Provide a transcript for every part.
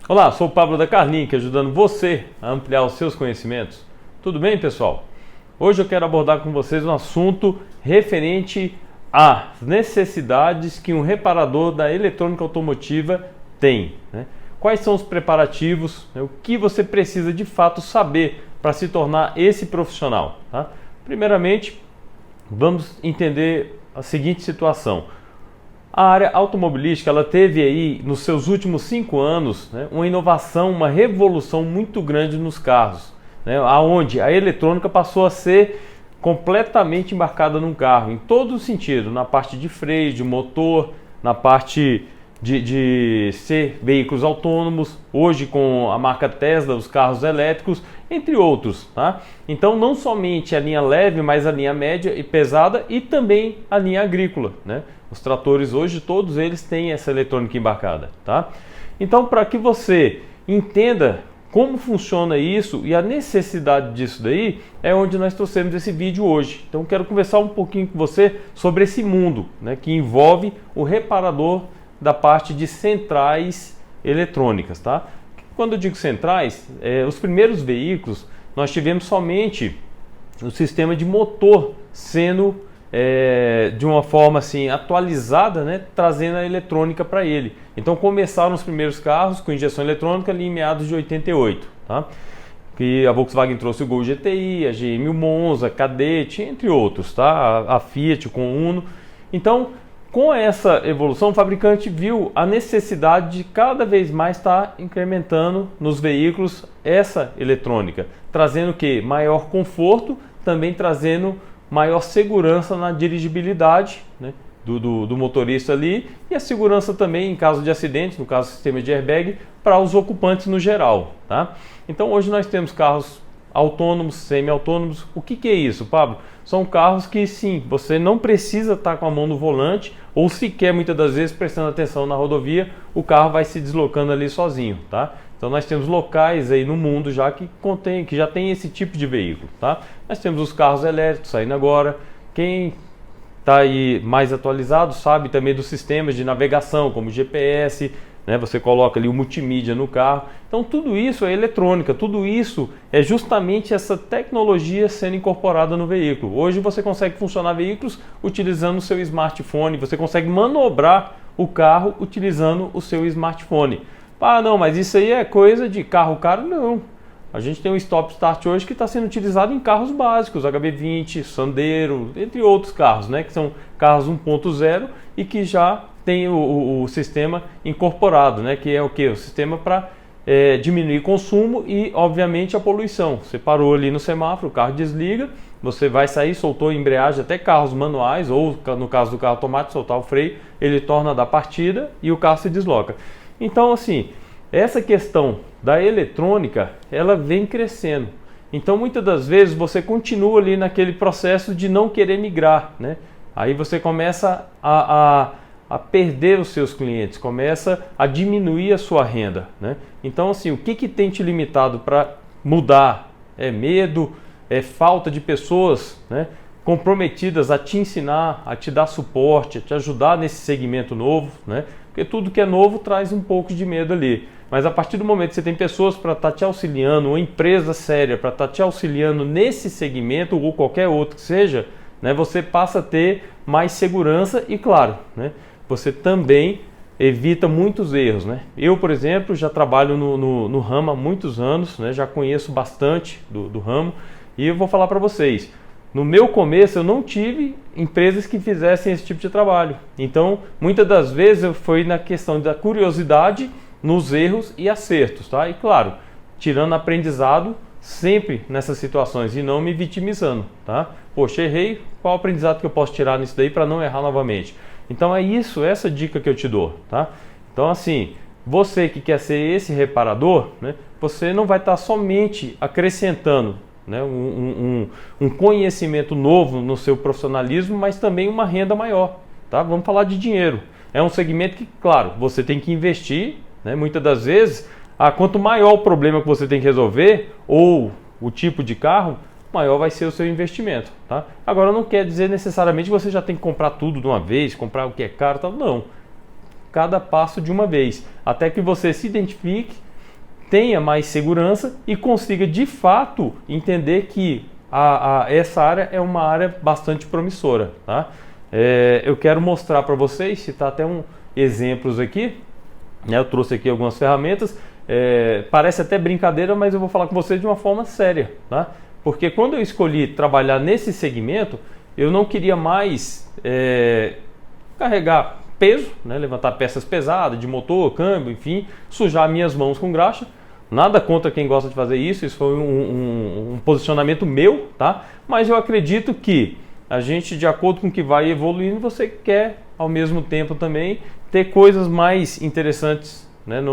Olá, sou o Pablo da Carlink, ajudando você a ampliar os seus conhecimentos. Tudo bem, pessoal? Hoje eu quero abordar com vocês um assunto referente às necessidades que um reparador da eletrônica automotiva tem, né? Quais são os preparativos, né? O que você precisa de fato saber para se tornar esse profissional, tá? Primeiramente, vamos entender a seguinte situação. A área automobilística ela teve aí nos seus últimos 5 anos, né, uma inovação, uma revolução muito grande nos carros, né, onde a eletrônica passou a ser completamente embarcada num carro, em todo o sentido, na parte de freio, de motor, na parte de ser veículos autônomos, hoje com a marca Tesla, os carros elétricos, entre outros, tá? Então não somente a linha leve, mas a linha média e pesada e também a linha agrícola, né? Os tratores hoje, todos eles têm essa eletrônica embarcada, tá? Então, para que você entenda como funciona isso e a necessidade disso daí, é onde nós trouxemos esse vídeo hoje. Então, quero conversar um pouquinho com você sobre esse mundo, né, que envolve o reparador da parte de centrais eletrônicas, tá? Quando eu digo centrais, os primeiros veículos, nós tivemos somente o sistema de motor sendo de uma forma assim atualizada, né, trazendo a eletrônica para ele. Então começaram os primeiros carros com injeção eletrônica ali em meados de 88, tá? Que a Volkswagen trouxe o Gol GTI, a GM o Monza, Cadete, entre outros, tá? A Fiat com o Uno. Então, com essa evolução, o fabricante viu a necessidade de cada vez mais estar incrementando nos veículos essa eletrônica, trazendo o quê? Maior conforto, também trazendo maior segurança na dirigibilidade, né, do motorista ali, e a segurança também em caso de acidente, no caso do sistema de airbag, para os ocupantes no geral, tá? Então hoje nós temos carros autônomos, semi-autônomos. O que é isso, Pablo? São carros que sim, você não precisa estar com a mão no volante ou sequer muitas das vezes prestando atenção na rodovia, o carro vai se deslocando ali sozinho, tá? Então nós temos locais aí no mundo já que já tem esse tipo de veículo, tá? Nós temos os carros elétricos saindo agora. Quem está aí mais atualizado sabe também dos sistemas de navegação, como GPS, né? Você coloca ali o multimídia no carro. Então tudo isso é eletrônica, tudo isso é justamente essa tecnologia sendo incorporada no veículo. Hoje você consegue funcionar veículos utilizando o seu smartphone, você consegue manobrar o carro utilizando o seu smartphone. Ah, não, mas isso aí é coisa de carro caro? Não. A gente tem um stop start hoje que está sendo utilizado em carros básicos, HB20, Sandero, entre outros carros, né? Que são carros 1.0 e que já tem o sistema incorporado, né? Que é o que? O sistema para diminuir consumo e, obviamente, a poluição. Você parou ali no semáforo, o carro desliga, você vai sair, soltou a embreagem, até carros manuais, ou no caso do carro automático, soltar o freio, ele torna a dar partida e o carro se desloca. Então, assim, essa questão da eletrônica, ela vem crescendo. Então, muitas das vezes, você continua ali naquele processo de não querer migrar, né? Aí você começa a perder os seus clientes, começa a diminuir a sua renda, né? Então, assim, o que tem te limitado para mudar? É medo? É falta de pessoas, né, comprometidas a te ensinar, a te dar suporte, a te ajudar nesse segmento novo, né? Porque tudo que é novo traz um pouco de medo ali. Mas a partir do momento que você tem pessoas para estar te auxiliando, uma empresa séria para estar te auxiliando nesse segmento ou qualquer outro que seja, né, você passa a ter mais segurança e, claro, né, você também evita muitos erros, né? Eu, por exemplo, já trabalho no ramo há muitos anos, né, já conheço bastante do ramo e eu vou falar para vocês. No meu começo eu não tive empresas que fizessem esse tipo de trabalho. Então, muitas das vezes foi na questão da curiosidade, nos erros e acertos, tá? E claro, tirando aprendizado sempre nessas situações e não me vitimizando, tá? Poxa, errei, qual o aprendizado que eu posso tirar nisso daí para não errar novamente? Então é isso, essa dica que eu te dou, tá? Então assim, você que quer ser esse reparador, né, você não vai estar somente acrescentando, né, um conhecimento novo no seu profissionalismo, mas também uma renda maior, tá? Vamos falar de dinheiro. É um segmento que, claro, você tem que investir, né? Muitas das vezes, quanto maior o problema que você tem que resolver, ou o tipo de carro, maior vai ser o seu investimento, tá? Agora não quer dizer necessariamente que você já tem que comprar tudo de uma vez, comprar o que é caro, tal. Não. Cada passo de uma vez, até que você se identifique tenha mais segurança e consiga de fato entender que essa área é uma área bastante promissora, tá? Eu quero mostrar para vocês, citar até exemplos aqui, né? Eu trouxe aqui algumas ferramentas, parece até brincadeira, mas eu vou falar com vocês de uma forma séria, tá? Porque quando eu escolhi trabalhar nesse segmento, eu não queria mais carregar peso, né? Levantar peças pesadas de motor, câmbio, enfim, sujar minhas mãos com graxa. Nada contra quem gosta de fazer isso foi um posicionamento meu, tá? Mas eu acredito que a gente, de acordo com o que vai evoluindo, você quer ao mesmo tempo também ter coisas mais interessantes, né,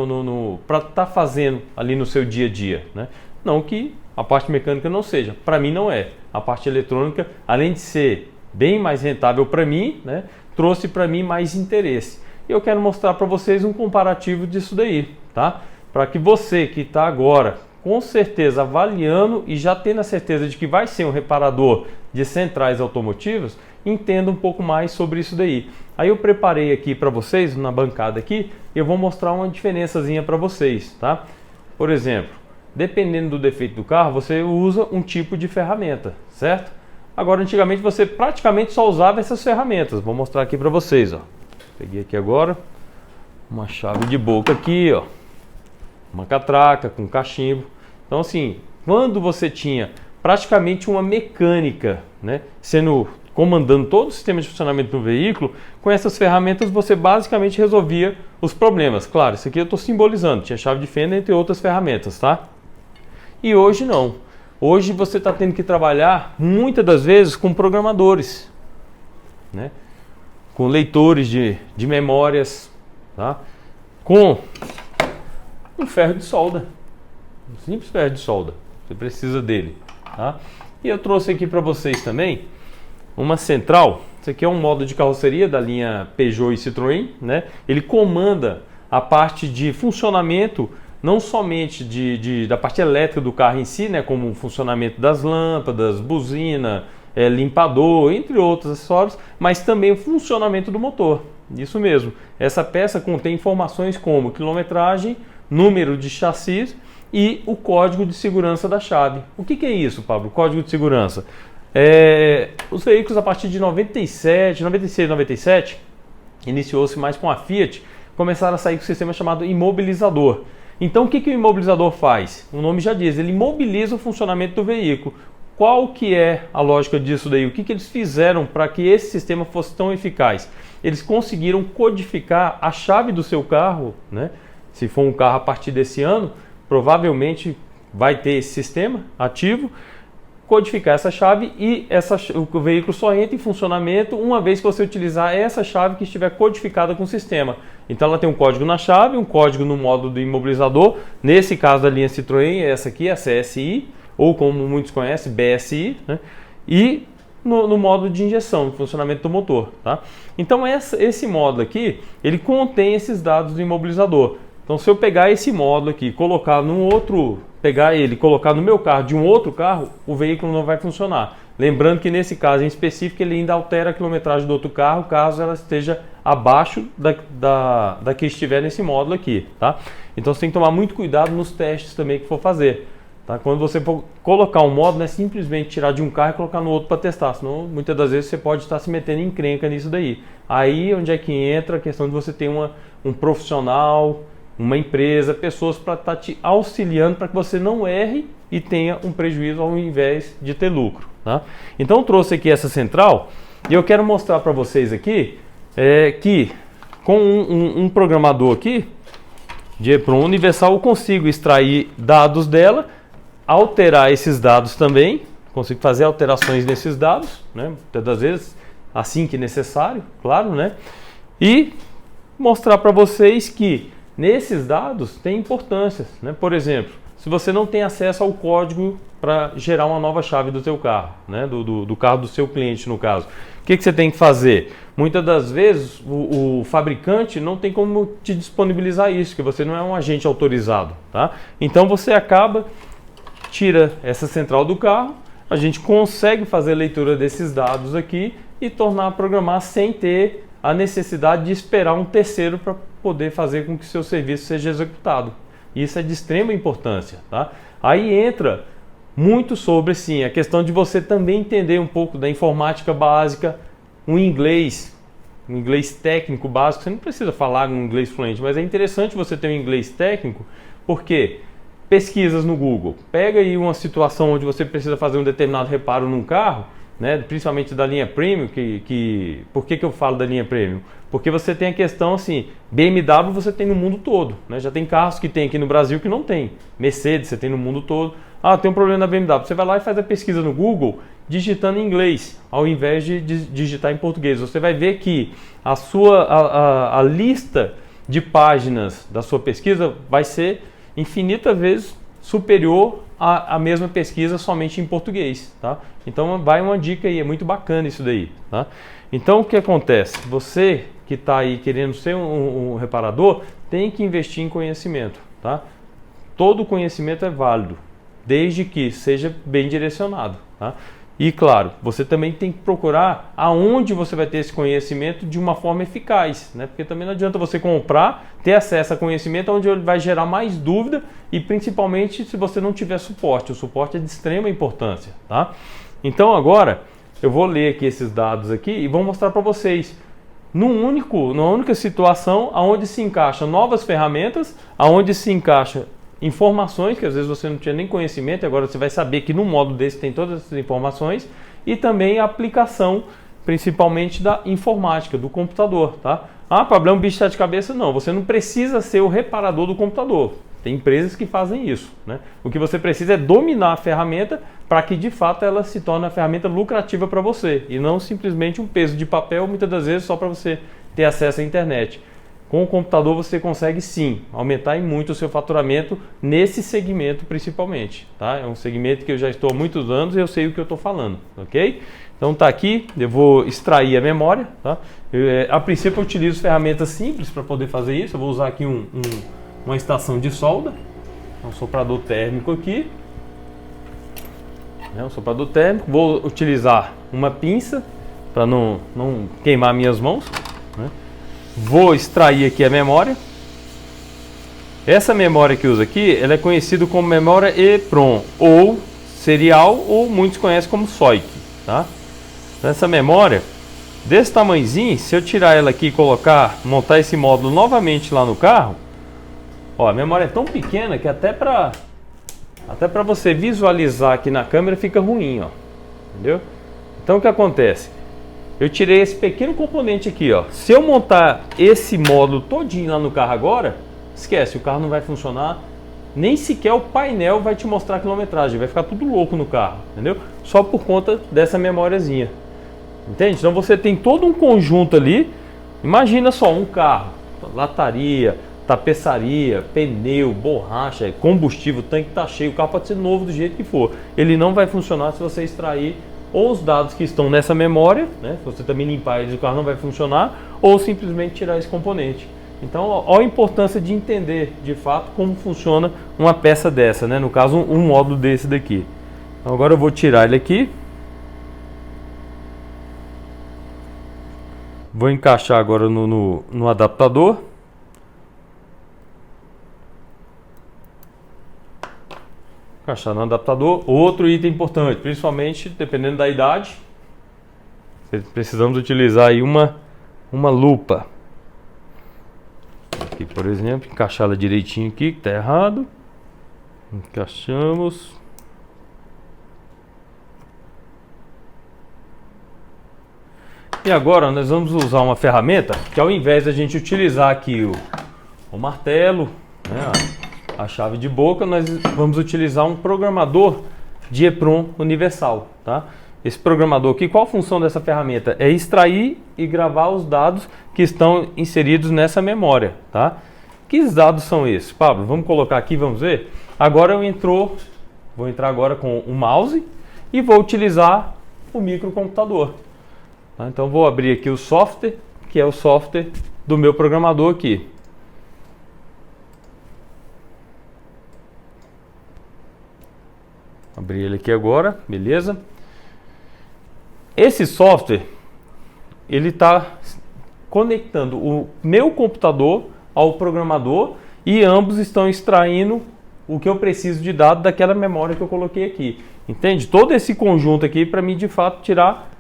para estar fazendo ali no seu dia a dia, né? Não que a parte mecânica não seja, para mim não é. A parte eletrônica, além de ser bem mais rentável para mim, né, trouxe para mim mais interesse. E eu quero mostrar para vocês um comparativo disso daí, tá? Para que você que está agora, com certeza, avaliando e já tendo a certeza de que vai ser um reparador de centrais automotivas, entenda um pouco mais sobre isso daí. Aí eu preparei aqui para vocês, na bancada aqui, eu vou mostrar uma diferençazinha para vocês, tá? Por exemplo, dependendo do defeito do carro, você usa um tipo de ferramenta, certo? Agora, antigamente, você praticamente só usava essas ferramentas. Vou mostrar aqui para vocês, ó. Peguei aqui agora uma chave de boca aqui, ó. Uma catraca com cachimbo. Então, assim, quando você tinha praticamente uma mecânica, né, comandando todo o sistema de funcionamento do veículo, com essas ferramentas você basicamente resolvia os problemas. Claro, isso aqui eu estou simbolizando, tinha chave de fenda entre outras ferramentas, tá? E hoje não. Hoje você está tendo que trabalhar muitas das vezes com programadores, né, com leitores de memórias, tá, com um ferro de solda, um simples ferro de solda, você precisa dele, tá? E eu trouxe aqui para vocês também uma central. Isso aqui é um modo de carroceria da linha Peugeot e Citroën, né? Ele comanda a parte de funcionamento, não somente da parte elétrica do carro em si, né? Como o funcionamento das lâmpadas, buzina, limpador, entre outros acessórios, mas também o funcionamento do motor. Isso mesmo. Essa peça contém informações como quilometragem, número de chassi e o código de segurança da chave. O que é isso, Pablo? Código de segurança. Os veículos a partir de 96, 97, iniciou-se mais com a Fiat, começaram a sair com um sistema chamado imobilizador. Então o que o imobilizador faz? O nome já diz, ele imobiliza o funcionamento do veículo. Qual que é a lógica disso daí? O que eles fizeram para que esse sistema fosse tão eficaz? Eles conseguiram codificar a chave do seu carro, né? Se for um carro a partir desse ano, provavelmente vai ter esse sistema ativo, codificar essa chave e o veículo só entra em funcionamento uma vez que você utilizar essa chave que estiver codificada com o sistema. Então ela tem um código na chave, um código no módulo do imobilizador, nesse caso da linha Citroën, essa aqui, a CSI, ou como muitos conhecem, BSI, né? E no módulo de injeção, de funcionamento do motor, tá? Então esse módulo aqui, ele contém esses dados do imobilizador. Então se eu pegar esse módulo aqui, colocar colocar no meu carro de um outro carro, o veículo não vai funcionar. Lembrando que nesse caso em específico ele ainda altera a quilometragem do outro carro, caso ela esteja abaixo da que estiver nesse módulo aqui, tá? Então você tem que tomar muito cuidado nos testes também que for fazer, tá? Quando você for colocar um módulo, não é simplesmente tirar de um carro e colocar no outro para testar, senão muitas das vezes você pode estar se metendo em encrenca nisso daí. Aí onde é que entra a questão de você ter um profissional, uma empresa, pessoas para estar te auxiliando para que você não erre e tenha um prejuízo ao invés de ter lucro, tá? Então eu trouxe aqui essa central e eu quero mostrar para vocês aqui que com um programador aqui de EEPROM Universal eu consigo extrair dados dela, alterar esses dados também, consigo fazer alterações nesses dados, né? Muitas das vezes assim que necessário, claro, né? E mostrar para vocês que nesses dados tem importâncias, né? Por exemplo, se você não tem acesso ao código para gerar uma nova chave do seu carro, né? do carro do seu cliente no caso, o que você tem que fazer? Muitas das vezes o fabricante não tem como te disponibilizar isso, porque você não é um agente autorizado, tá? Então você tira essa central do carro, a gente consegue fazer a leitura desses dados aqui e programar sem ter a necessidade de esperar um terceiro para poder fazer com que o seu serviço seja executado. Isso é de extrema importância, tá? Aí entra muito sobre, sim, a questão de você também entender um pouco da informática básica, um inglês técnico básico. Você não precisa falar um inglês fluente, mas é interessante você ter um inglês técnico, porque pesquisas no Google. Pega aí uma situação onde você precisa fazer um determinado reparo num carro, né, principalmente da linha Premium, por que eu falo da linha Premium? Porque você tem a questão assim, BMW você tem no mundo todo, né? Já tem carros que tem aqui no Brasil que não tem, Mercedes você tem no mundo todo. Ah, tem um problema na BMW, você vai lá e faz a pesquisa no Google, digitando em inglês, ao invés de digitar em português. Você vai ver que a lista de páginas da sua pesquisa vai ser infinitas vezes superior à mesma pesquisa somente em português, tá? Então vai uma dica aí, é muito bacana isso daí, tá? Então o que acontece? Você que está aí querendo ser um reparador, tem que investir em conhecimento, tá? Todo conhecimento é válido, desde que seja bem direcionado, tá? E claro, você também tem que procurar aonde você vai ter esse conhecimento de uma forma eficaz, né? Porque também não adianta você comprar, ter acesso a conhecimento onde ele vai gerar mais dúvida e principalmente se você não tiver suporte. O suporte é de extrema importância, tá? Então agora eu vou ler aqui esses dados aqui e vou mostrar para vocês numa única situação aonde se encaixam novas ferramentas, aonde se encaixa informações que às vezes você não tinha nem conhecimento, agora você vai saber que no módulo desse tem todas essas informações, e também a aplicação principalmente da informática, do computador, tá? Ah, problema, um bicho de sete cabeças? Não, você não precisa ser o reparador do computador. Tem empresas que fazem isso, né? O que você precisa é dominar a ferramenta para que de fato ela se torne uma ferramenta lucrativa para você e não simplesmente um peso de papel, muitas das vezes só para você ter acesso à internet. Com o computador você consegue sim aumentar em muito o seu faturamento nesse segmento principalmente, tá? É um segmento que eu já estou há muitos anos e eu sei o que eu estou falando, ok? Então tá aqui, eu vou extrair a memória, tá? A princípio eu utilizo ferramentas simples para poder fazer isso. Eu vou usar aqui uma estação de solda, um soprador térmico aqui, um soprador térmico. Vou utilizar uma pinça para não queimar minhas mãos, né? Vou extrair aqui a memória. Essa memória que eu uso aqui, ela é conhecida como memória EEPROM, ou serial, ou muitos conhecem como SOIC, tá? Então, essa memória desse tamanhozinho, se eu tirar ela aqui e montar esse módulo novamente lá no carro, ó, a memória é tão pequena que até para você visualizar aqui na câmera fica ruim, ó, entendeu? Então o que acontece? Eu tirei esse pequeno componente aqui, ó. Se eu montar esse módulo todinho lá no carro agora, esquece, o carro não vai funcionar, nem sequer o painel vai te mostrar a quilometragem, vai ficar tudo louco no carro, entendeu? Só por conta dessa memóriazinha, entende? Então você tem todo um conjunto ali. Imagina só, um carro, lataria, tapeçaria, pneu, borracha, combustível, o tanque tá cheio, o carro pode ser novo do jeito que for, ele não vai funcionar se você extrair ou os dados que estão nessa memória, né? Se você também limpar eles, o carro não vai funcionar, ou simplesmente tirar esse componente. Então, olha a importância de entender de fato como funciona uma peça dessa, né? No caso, um módulo desse daqui. Então, agora eu vou tirar ele aqui. Vou encaixar agora no adaptador. Encaixar no adaptador. Outro item importante, principalmente dependendo da idade, precisamos utilizar aí uma lupa. Aqui, por exemplo, encaixá-la direitinho aqui, que está errado. Encaixamos. E agora nós vamos usar uma ferramenta que, ao invés de a gente utilizar aqui o martelo, né, a chave de boca, nós vamos utilizar um programador de EEPROM universal, tá? Esse programador aqui, qual a função dessa ferramenta? É extrair e gravar os dados que estão inseridos nessa memória, tá? Que dados são esses, Pablo? Vamos colocar aqui, vamos ver? Agora vou entrar agora com o mouse e vou utilizar o microcomputador, tá? Então vou abrir aqui o software, que é o software do meu programador aqui. Abrir ele aqui agora, beleza? Esse software, ele está conectando o meu computador ao programador e ambos estão extraindo o que eu preciso de dado daquela memória que eu coloquei aqui. Entende? Todo esse conjunto aqui para mim de fato tirar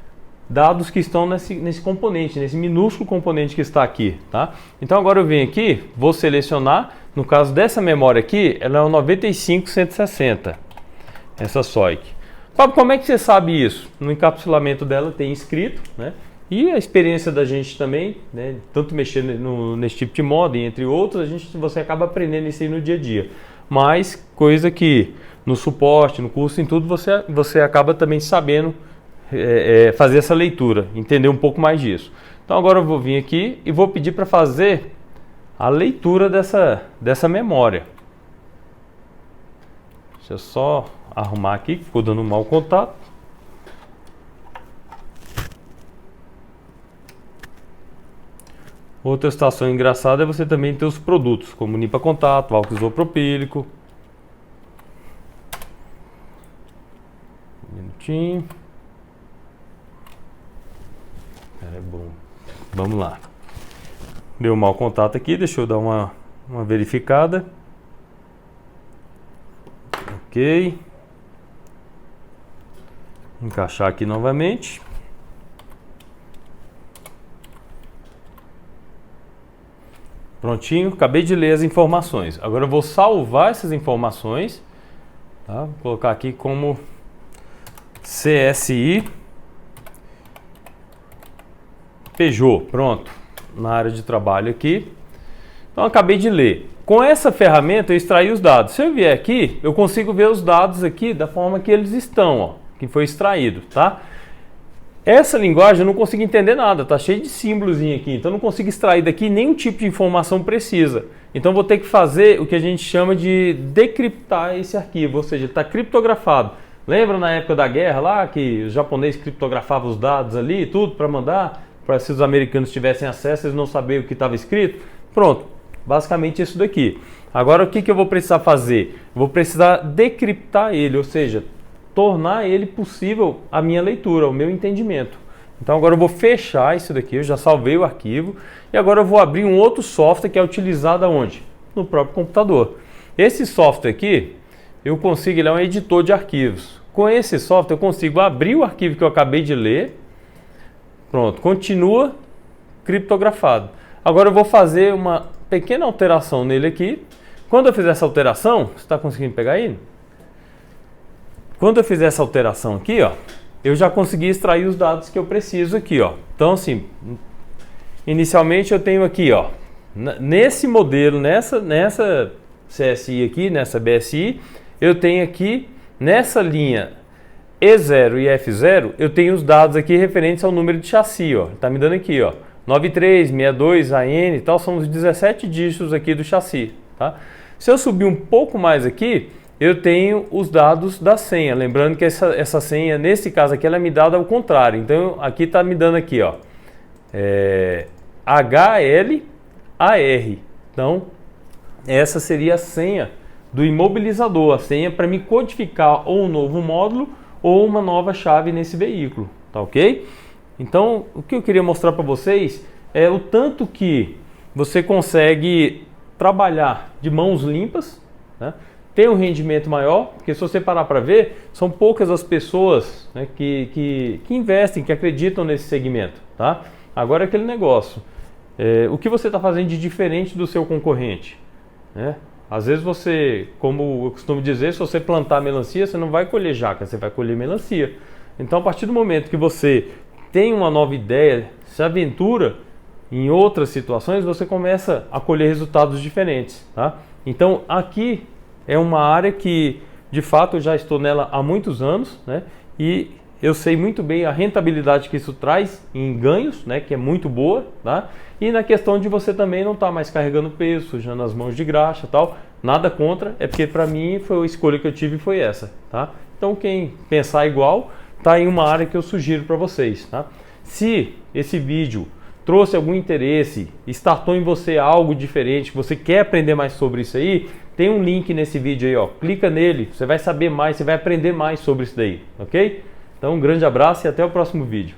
dados que estão nesse componente, nesse minúsculo componente que está aqui, tá? Então agora eu venho aqui, vou selecionar, no caso dessa memória aqui, ela é o 95160, essa SOIC. Fábio, como é que você sabe isso? No encapsulamento dela tem escrito, né? E a experiência da gente também, né? Tanto mexer nesse tipo de modo, entre outros, você acaba aprendendo isso aí no dia a dia. Mas coisa que no suporte, no curso, em tudo, você acaba também sabendo fazer essa leitura, entender um pouco mais disso. Então agora eu vou vir aqui e vou pedir para fazer a leitura dessa memória. Deixa eu só arrumar aqui, que ficou dando um mau contato. Outra situação engraçada é você também ter os produtos, como limpa-contato, álcool isopropílico. Um minutinho. É bom. Vamos lá. Deu mau contato aqui, deixa eu dar uma verificada. Ok. Encaixar aqui novamente. Prontinho, acabei de ler as informações. Agora eu vou salvar essas informações. Tá? Vou colocar aqui como CSI Peugeot, pronto, na área de trabalho aqui. Então acabei de ler. Com essa ferramenta eu extraí os dados. Se eu vier aqui, eu consigo ver os dados aqui da forma que eles estão, ó, que foi extraído, tá? Essa linguagem eu não consigo entender nada, tá cheio de símbolos aqui, então eu não consigo extrair daqui nenhum tipo de informação precisa. Então vou ter que fazer o que a gente chama de decriptar esse arquivo, ou seja, ele está criptografado. Lembra na época da guerra lá que os japoneses criptografavam os dados ali e tudo para mandar? Para se os americanos tivessem acesso, eles não sabiam o que estava escrito. Pronto, basicamente isso daqui. Agora o que eu vou precisar fazer? Eu vou precisar decriptar ele, ou seja, tornar ele possível a minha leitura, o meu entendimento. Então agora eu vou fechar isso daqui, eu já salvei o arquivo, e agora eu vou abrir um outro software que é utilizado aonde? No próprio computador. Esse software aqui, eu consigo, ele é um editor de arquivos. Com esse software eu consigo abrir o arquivo que eu acabei de ler. Pronto, continua criptografado. Agora eu vou fazer uma pequena alteração nele aqui. Quando eu fizer essa alteração, você está conseguindo pegar aí? Quando eu fizer essa alteração aqui, ó, eu já consegui extrair os dados que eu preciso aqui, ó. Então assim, inicialmente eu tenho aqui, ó, nesse modelo, nessa CSI aqui, nessa BSI, eu tenho aqui nessa linha E0 e F0, eu tenho os dados aqui referentes ao número de chassi, ó. Tá me dando aqui, ó, 9362 AN e tal, são os 17 dígitos aqui do chassi, tá? Se eu subir um pouco mais aqui, eu tenho os dados da senha. Lembrando que essa senha, nesse caso aqui, ela é me dada ao contrário. Então aqui tá me dando aqui, ó, HLAR. Então essa seria a senha do imobilizador, a senha para me codificar ou um novo módulo ou uma nova chave nesse veículo, tá ok? Então o que eu queria mostrar para vocês é o tanto que você consegue trabalhar de mãos limpas, né? Tem um rendimento maior, porque se você parar para ver, são poucas as pessoas, né, que investem, que acreditam nesse segmento, tá? Agora aquele negócio, o que você está fazendo de diferente do seu concorrente, né? Às vezes você, como eu costumo dizer, se você plantar melancia, você não vai colher jaca, você vai colher melancia. Então a partir do momento que você tem uma nova ideia, se aventura em outras situações, você começa a colher resultados diferentes, tá? Então aqui é uma área que, de fato, eu já estou nela há muitos anos, né? E eu sei muito bem a rentabilidade que isso traz em ganhos, né? Que é muito boa, tá? E na questão de você também não estar mais carregando peso, sujando as mãos de graxa e tal. Nada contra, é porque para mim foi a escolha que eu tive, foi essa, tá? Então quem pensar igual, tá em uma área que eu sugiro para vocês, tá? Se esse vídeo trouxe algum interesse, startou em você algo diferente, que você quer aprender mais sobre isso aí, tem um link nesse vídeo aí, ó. Clica nele, você vai saber mais, você vai aprender mais sobre isso daí, ok? Então um grande abraço e até o próximo vídeo.